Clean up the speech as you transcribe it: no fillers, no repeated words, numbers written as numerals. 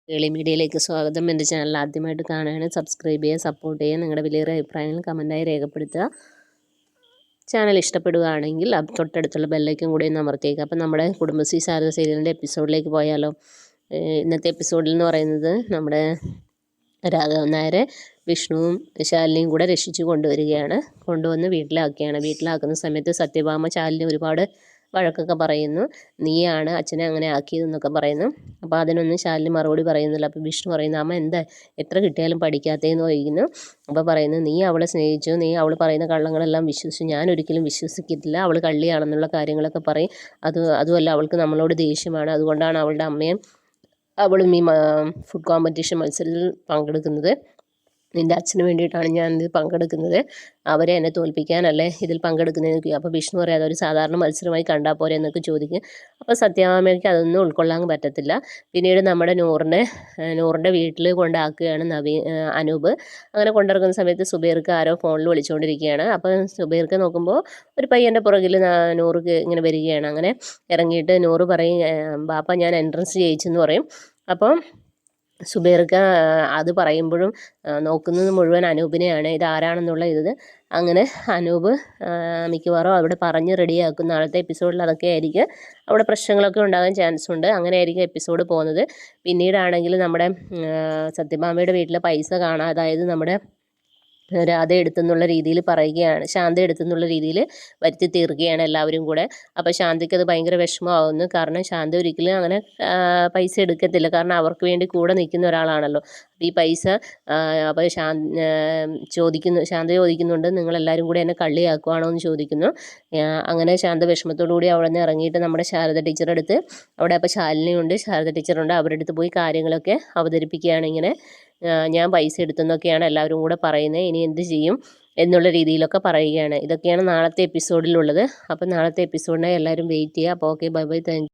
കേളി മീഡിയയിലേക്ക് സ്വാഗതം. എൻ്റെ ചാനൽ ആദ്യമായിട്ട് കാണുകയാണ്, സബ്സ്ക്രൈബ് ചെയ്യുക, സപ്പോർട്ട് ചെയ്യുക, നിങ്ങളുടെ വിലയേറിയ അഭിപ്രായങ്ങൾ കമൻറ്റായി രേഖപ്പെടുത്തുക. ചാനൽ ഇഷ്ടപ്പെടുകയാണെങ്കിൽ തൊട്ടടുത്തുള്ള ബെല്ലൈക്കൻ കൂടി ഒന്ന് അമർത്തിയേക്കുക. അപ്പം നമ്മുടെ കുടുംബശ്രീ ശാരദ സീരിയലിൻ്റെ എപ്പിസോഡിലേക്ക് പോയാലോ. ഇന്നത്തെ എപ്പിസോഡിൽ എന്ന് പറയുന്നത് നമ്മുടെ രാഘവൻ നായരെ വിഷ്ണുവും ശാലിനിയും കൂടെ രക്ഷിച്ച് കൊണ്ടുവന്ന് വീട്ടിലാക്കുന്ന സമയത്ത് സത്യഭാമ ശാലിനി ഒരുപാട് വഴക്കൊക്കെ പറയുന്നു. നീയാണ് അച്ഛനെ അങ്ങനെ ആക്കിയതെന്നൊക്കെ പറയുന്നു. അപ്പോൾ അതിനൊന്നും ശാലിനി മറുപടി പറയുന്നില്ല. അപ്പോൾ വിഷ്ണു പറയുന്നു, അമ്മ എന്താ എത്ര കിട്ടിയാലും പഠിക്കാത്തതെന്ന് ചോദിക്കുന്നു. അപ്പോൾ പറയുന്നു, നീ അവളെ സ്നേഹിച്ചു, നീ അവൾ പറയുന്ന കള്ളങ്ങളെല്ലാം വിശ്വസിച്ചു, ഞാൻ ഒരിക്കലും വിശ്വസിക്കത്തില്ല, അവൾ കള്ളിയാണെന്നുള്ള കാര്യങ്ങളൊക്കെ പറയും. അതുമല്ല, അവൾക്ക് നമ്മളോട് ദേഷ്യമാണ്, അതുകൊണ്ടാണ് അവളുടെ അമ്മയും അവളും ഈ ഫുഡ് കോമ്പറ്റീഷൻ മത്സരത്തിൽ പങ്കെടുക്കുന്നത്. നിൻ്റെ അച്ഛന് വേണ്ടിയിട്ടാണ് ഞാനിത് പങ്കെടുക്കുന്നത്, അവരെ എന്നെ തോൽപ്പിക്കാനല്ലേ ഇതിൽ പങ്കെടുക്കുന്നതെന്ന്. അപ്പോൾ വിഷ്ണു പറയാം, അതൊരു സാധാരണ മത്സരമായി കണ്ടാൽ പോരെ എന്നൊക്കെ ചോദിക്കും. അപ്പോൾ സത്യഭാമയ്ക്ക് അതൊന്നും ഉൾക്കൊള്ളാൻ പറ്റത്തില്ല. പിന്നീട് നമ്മുടെ നൂറിൻ്റെ വീട്ടിൽ കൊണ്ടാക്കുകയാണ് അനൂപ്. അങ്ങനെ കൊണ്ടിറങ്ങുന്ന സമയത്ത് സുബൈർക്ക് ആരോ ഫോണിൽ വിളിച്ചുകൊണ്ടിരിക്കുകയാണ്. അപ്പോൾ സുബൈർക്ക് നോക്കുമ്പോൾ ഒരു പയ്യൻ്റെ പുറകിൽ നൂറ് ഇങ്ങനെ വരികയാണ്. അങ്ങനെ ഇറങ്ങിയിട്ട് നൂറ് പറയും, ബാപ്പ ഞാൻ എൻട്രൻസ് ജയിച്ചെന്ന് പറയും. അപ്പം സുബൈർക്ക് അത് പറയുമ്പോഴും നോക്കുന്നത് മുഴുവൻ അനൂപിനെയാണ്, ഇതാരാണെന്നുള്ള അങ്ങനെ അനൂപ് മിക്കവാറും അവിടെ പറഞ്ഞ് റെഡിയാക്കും. നാളത്തെ എപ്പിസോഡിൽ അതൊക്കെ ആയിരിക്കും, അവിടെ പ്രശ്നങ്ങളൊക്കെ ഉണ്ടാകാൻ ചാൻസ് ഉണ്ട്. അങ്ങനെ ആയിരിക്കും എപ്പിസോഡ് പോകുന്നത്. പിന്നീടാണെങ്കിൽ നമ്മുടെ സത്യഭാമയുടെ വീട്ടിലെ പൈസ അതായത് നമ്മുടെ രാധ എടുത്തെന്നുള്ള രീതിയിൽ പറയുകയാണ്, ശാന്ത എടുത്തെന്നുള്ള രീതിയിൽ വരുത്തി തീർക്കുകയാണ് എല്ലാവരും കൂടെ. അപ്പോൾ ശാന്തയ്ക്ക് അത് ഭയങ്കര വിഷമമാകുന്നു. കാരണം ശാന്ത ഒരിക്കലും അങ്ങനെ പൈസ എടുക്കത്തില്ല, കാരണം അവർക്ക് വേണ്ടി കൂടെ നിൽക്കുന്ന ഒരാളാണല്ലോ. ഈ പൈസ അപ്പോൾ ശാന്ത ചോദിക്കുന്നുണ്ട്, നിങ്ങളെല്ലാവരും കൂടി എന്നെ കള്ളിയാക്കുവാണോ എന്ന് ചോദിക്കുന്നു. അങ്ങനെ ശാന്ത വിഷമത്തോടു കൂടി അവിടെ നിന്ന് ഇറങ്ങിയിട്ട് നമ്മുടെ ശാരദ ടീച്ചറുടെ അടുത്ത്, അവിടെ അപ്പോൾ ശാലിനിയുണ്ട്, ശാരദ ടീച്ചറുണ്ട്, അവരുടെ അടുത്ത് പോയി കാര്യങ്ങളൊക്കെ അവതരിപ്പിക്കുകയാണ്. ഇങ്ങനെ ഞാൻ പൈസ എടുത്തെന്നൊക്കെയാണ് എല്ലാവരും കൂടെ പറയുന്നത്, ഇനി എന്ത് ചെയ്യും എന്നുള്ള രീതിയിലൊക്കെ പറയുകയാണ്. ഇതൊക്കെയാണ് നാളത്തെ എപ്പിസോഡിലുള്ളത്. അപ്പോൾ നാളത്തെ എപ്പിസോഡിനായി എല്ലാവരും വെയിറ്റ് ചെയ്യുക. അപ്പോൾ okay, bye bye, thank you.